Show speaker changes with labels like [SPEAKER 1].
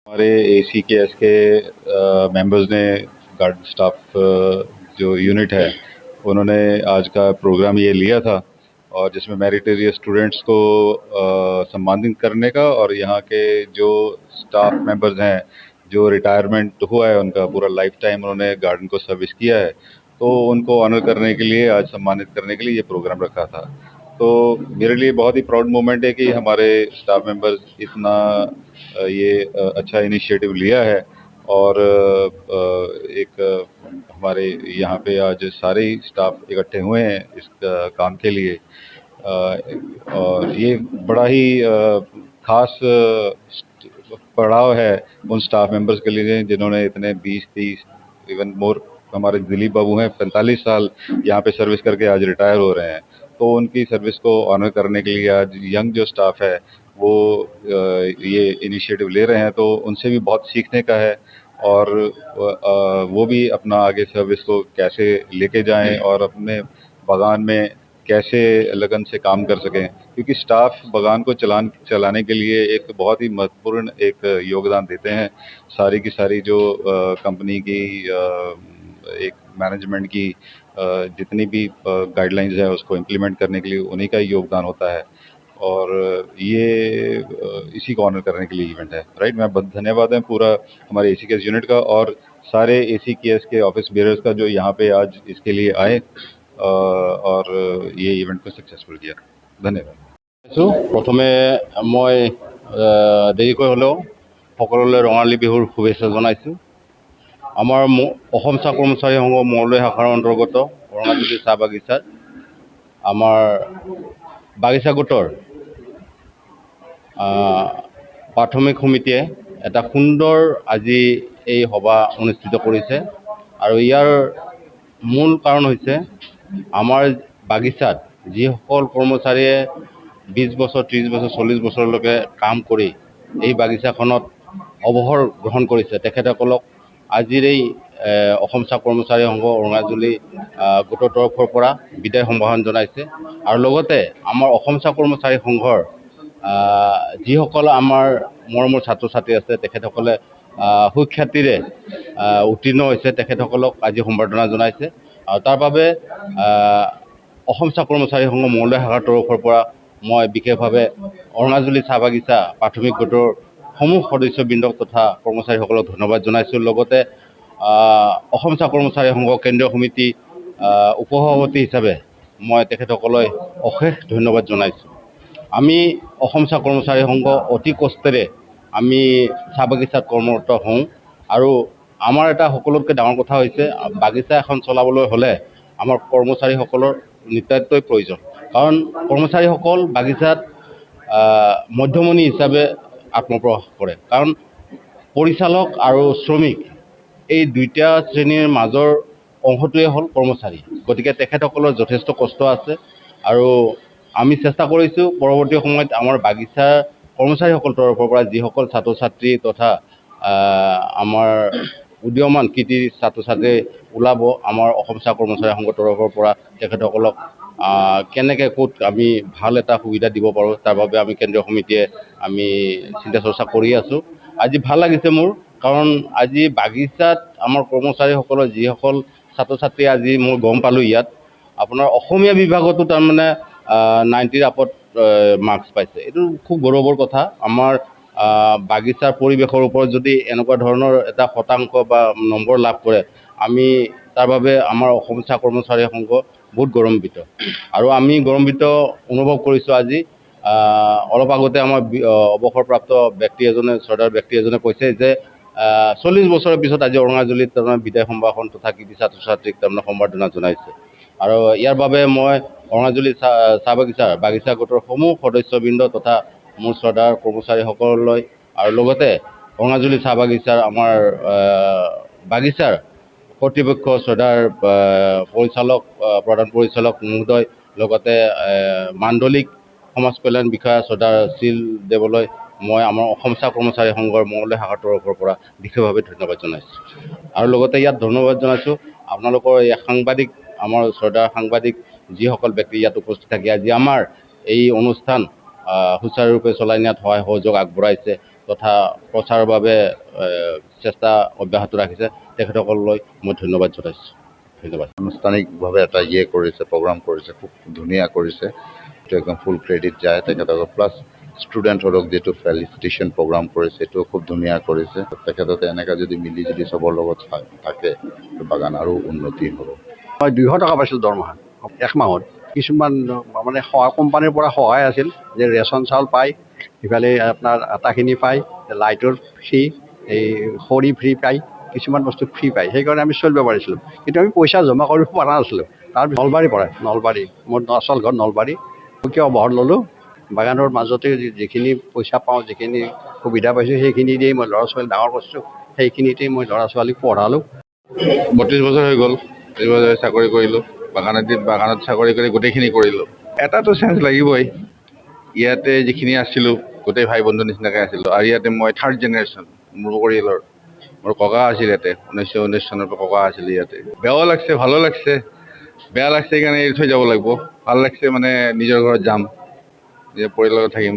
[SPEAKER 1] हमारे ACKS के members ने guard staff जो यूनिट है उन्होंने आज का प्रोग्राम ये लिया था और जिसमें मेरिटोरियस स्टूडेंट्स को सम्मानित करने का और यहाँ के जो स्टाफ मेंबर्स हैं जो रिटायरमेंट हुआ है उनका पूरा लाइफ टाइम उन्होंने गार्डन को सर्विस किया है तो उनको ऑनर करने के लिए आज सम्मानित करने के लिए ये प्रोग्राम रखा था। तो मेरे लिए बहुत ही प्राउड मोमेंट है कि हमारे स्टाफ मेंबर्स इतना ये अच्छा इनिशिएटिव लिया है और एक हमारे यहाँ पे आज सारे ही स्टाफ इकट्ठे हुए हैं इस काम के लिए। और ये बड़ा ही खास पड़ाव है उन स्टाफ मेंबर्स के लिए जिन्होंने इतने 20-30 इवन मोर। हमारे दिलीप बाबू हैं 45 साल यहाँ पे सर्विस करके आज रिटायर हो रहे हैं, तो उनकी सर्विस को ऑनर करने के लिए आज यंग जो स्टाफ है वो ये इनिशिएटिव ले रहे हैं, तो उनसे भी बहुत सीखने का है और वो भी अपना आगे सर्विस को कैसे लेके जाएं और अपने बागान में कैसे लगन से काम कर सकें, क्योंकि स्टाफ बागान को चलाने के लिए एक बहुत ही महत्वपूर्ण एक योगदान देते हैं। सारी की सारी जो कंपनी की एक मैनेजमेंट की जितनी भी गाइडलाइंस है उसको इम्प्लीमेंट करने के लिए उन्हीं का ही योगदान होता है और ये इसी को ऑनर करने के लिए इवेंट है। राइट, मैं बहुत धन्यवाद है पूरा हमारे ACKS यूनिट का और सारे ACKS के ऑफिस बेयरर्स का जो यहाँ पे आज इसके लिए आए और ये इवेंट को सक्सेसफुल किया। धन्यवाद।
[SPEAKER 2] প্ৰথমে মই দেৰিকৈ হ'লেও সকলোলৈ ৰঙালী বিহুৰ শুভেচ্ছা জনাইছোঁ। আমাৰ অসম চাহ কৰ্মচাৰী সংঘ মৰলৈ শাখাৰ অন্তৰ্গত ৰঙাজুলি চাহ বাগিচাত আমাৰ বাগিচা গোটৰ প্ৰাথমিক সমিতিয়ে এটা সুন্দৰ আজি এই সভা অনুষ্ঠিত কৰিছে আৰু ইয়াৰ মূল কাৰণ হৈছে আমাৰ বাগিচাত যিসকল কৰ্মচাৰীয়ে 20 বছৰ 30 বছৰ 40 বছৰলৈকে কাম কৰি এই বাগিচাখনত অৱসৰ গ্ৰহণ কৰিছে তেখেতসকলক আজিৰ এই অসম চাহ কৰ্মচাৰী সংঘ ৰঙাজুলি গোটৰ তৰফৰ পৰা বিদায় সম্ভাষণ জনাইছে আৰু লগতে আমাৰ অসম চাহ কৰ্মচাৰী সংঘৰ যিসকল আমাৰ মৰমৰ ছাত্ৰ ছাত্ৰী আছে তেখেতসকলে সুখ্যাতিৰে উত্তীৰ্ণ হৈছে তেখেতসকলক আজি সম্বৰ্ধনা জনাইছে আৰু তাৰ বাবে অসম চাহ কৰ্মচাৰী সংঘ মৰলৈ শাখাৰ তৰফৰ পৰা মই বিশেষভাৱে ৰঙাজুলি চাহ বাগিচা প্ৰাথমিক গোটৰ সমূহ সদস্যবৃন্দক তথা কৰ্মচাৰীসকলক ধন্যবাদ জনাইছোঁ। লগতে অসম চাহ কৰ্মচাৰী সংঘ কেন্দ্ৰীয় সমিতি উপসভাপতি হিচাপে মই তেখেতসকললৈ অশেষ ধন্যবাদ জনাইছোঁ। আমি অসম চাহ কৰ্মচাৰী সংঘ অতি কষ্টেৰে আমি চাহ বাগিচাত কৰ্মৰত হওঁ আৰু আমাৰ এটা সকলোতকৈ ডাঙৰ কথা হৈছে বাগিচা এখন চলাবলৈ হ'লে আমাৰ কৰ্মচাৰীসকলৰ নিতান্তই প্ৰয়োজন, কাৰণ কৰ্মচাৰীসকল বাগিচাত মধ্যমণি হিচাপে আত্মপ্ৰকাশ কৰে, কাৰণ পৰিচালক আৰু শ্ৰমিক এই দুইটা শ্ৰেণীৰ মাজৰ অংশটোৱে হ'ল কৰ্মচাৰী। গতিকে তেখেতসকলৰ যথেষ্ট কষ্ট আছে আৰু আমি চেষ্টা কৰিছোঁ পৰৱৰ্তী সময়ত আমাৰ বাগিচাৰ কৰ্মচাৰীসকলৰ তৰফৰ পৰা যিসকল ছাত্ৰ ছাত্ৰী তথা আমাৰ উদীয়মান কৃতি ছাত্ৰ ছাত্ৰী ওলাব আমাৰ অসম চাহ কৰ্মচাৰী সংঘৰ তৰফৰ পৰা তেখেতসকলক কেনেকৈ ক'ত আমি ভাল এটা সুবিধা দিব পাৰোঁ তাৰ বাবে আমি কেন্দ্ৰীয় সমিতিয়ে আমি চিন্তা চৰ্চা কৰি আছোঁ। আজি ভাল লাগিছে মোৰ, কাৰণ আজি বাগিচাত আমাৰ কৰ্মচাৰীসকলৰ যিসকল ছাত্ৰ ছাত্ৰী আজি মই গম পালোঁ ইয়াত আপোনাৰ অসমীয়া বিভাগতো তাৰমানে 90ৰ আপত মাৰ্কছ পাইছে। এইটো খুব গৌৰৱৰ কথা। আমাৰ বাগিচাৰ পৰিৱেশৰ ওপৰত যদি এনেকুৱা ধৰণৰ এটা শতাংশ বা নম্বৰ লাভ কৰে আমি তাৰ বাবে আমাৰ অসম চাহ কৰ্মচাৰী সংঘ বহুত গৌৰৱান্বিত আৰু আমি গৌৰৱান্বিত অনুভৱ কৰিছোঁ। আজি অলপ আগতে আমাৰ অৱসৰপ্ৰাপ্ত ব্যক্তি এজনে শ্ৰদ্ধাৰ ব্যক্তি এজনে কৈছে যে 40 বছৰৰ পিছত আজি ৰঙাজুলিত তাৰমানে বিদায় সম্ভাষণ তথা কৃতি ছাত্ৰ ছাত্ৰীক তাৰমানে সম্বৰ্ধনা জনাইছে আৰু ইয়াৰ বাবে মই ৰঙাজুলি চাহ বাগিচা গোটৰ সমূহ সদস্যবৃন্দ তথা মোৰ শ্ৰদ্ধাৰ কৰ্মচাৰীসকললৈ আৰু লগতে ৰঙাজুলি চাহ বাগিচাৰ আমাৰ বাগিচাৰ কৰ্তৃপক্ষ শ্ৰদ্ধাৰ পৰিচালক প্ৰধান পৰিচালক মহোদয় লগতে মাণ্ডলিক সমাজ কল্যাণ বিষয়া শ্ৰদ্ধাৰ শিল দেৱলৈ মই আমাৰ অসম চাহ কৰ্মচাৰী সংঘৰ মৰলৈ শাখাৰ তৰফৰ পৰা বিশেষভাৱে ধন্যবাদ জনাইছোঁ আৰু লগতে ইয়াত ধন্যবাদ জনাইছোঁ আপোনালোকৰ এই সাংবাদিক আমাৰ শ্ৰদ্ধাৰ সাংবাদিক যিসকল ব্যক্তি ইয়াত উপস্থিত থাকি আজি আমাৰ এই অনুষ্ঠান সুচাৰুৰূপে চলাই নিয়াত সহায় সহযোগ আগবঢ়াইছে তথা প্ৰচাৰৰ বাবে চেষ্টা অব্যাহত ৰাখিছে তেখেতসকললৈ মই ধন্যবাদ জনাইছোঁ। ধন্যবাদ।
[SPEAKER 1] আনুষ্ঠানিকভাৱে এটা কৰিছে, প্ৰগ্ৰাম কৰিছে, খুব ধুনীয়া কৰিছে, এইটো একদম ফুল ক্ৰেডিট যায় তেখেতক। প্লাছ ষ্টুডেণ্টসকলক যিটো ফেলিচিটেশ্যন প্ৰগ্ৰাম কৰিছে এইটো খুব ধুনীয়া কৰিছে। তেখেততে এনেকৈ যদি মিলি যদি চবৰ লগত থাকে বাগান আৰু উন্নতি হ'ব।
[SPEAKER 3] মই 200 টকা পাইছিলোঁ দৰমহা এক মাহত। কিছুমান মানে কোম্পানীৰ পৰা সহায় আছিল যে ৰেচন চাউল পায়, ইফালে আপোনাৰ আটাখিনি পায়, লাইটৰ ফ্ৰী, এই খৰি ফ্ৰী পায়, কিছুমান বস্তু ফ্ৰী পায়, সেইকাৰণে আমি চলিব পাৰিছিলোঁ। কিন্তু আমি পইচা জমা কৰিব পৰা নাছিলোঁ। তাৰপিছত নলবাৰীৰ পৰা, মোৰ আচল ঘৰ নলবাৰী। মই কিয় অৱসৰ ল'লোঁ, বাগানৰ মাজতে যিখিনি পইচা পাওঁ, যিখিনি সুবিধা পাইছোঁ সেইখিনি দিয়েই মই ল'ৰা ছোৱালী ডাঙৰ কৰিছোঁ, সেইখিনিতেই মই ল'ৰা ছোৱালীক পঢ়ালোঁ।
[SPEAKER 1] 32 বছৰ হৈ গ'ল, 32 বছৰ চাকৰি কৰিলোঁ, বাগানত চাকৰি কৰি গোটেইখিনি কৰিলোঁ। এটাতো চেঞ্জ লাগিবই। ইয়াতে যিখিনি আছিলোঁ গোটেই ভাই বন্ধু নিচিনাকৈ আছিলোঁ, আৰু ইয়াতে মই 3rd জেনেৰেশ্যন। মোৰ পৰিয়ালৰ মোৰ ককা আছিল ইয়াতে, 1919 চনৰ পৰা ককা আছিল ইয়াতে। বেয়াও লাগছে, ভালো লাগছে। বেয়া লাগছে সেইকাৰণে এৰি থৈ যাব লাগিব, ভাল লাগছে মানে নিজৰ ঘৰত যাম, নিজৰ পৰিয়ালৰ লগত থাকিম।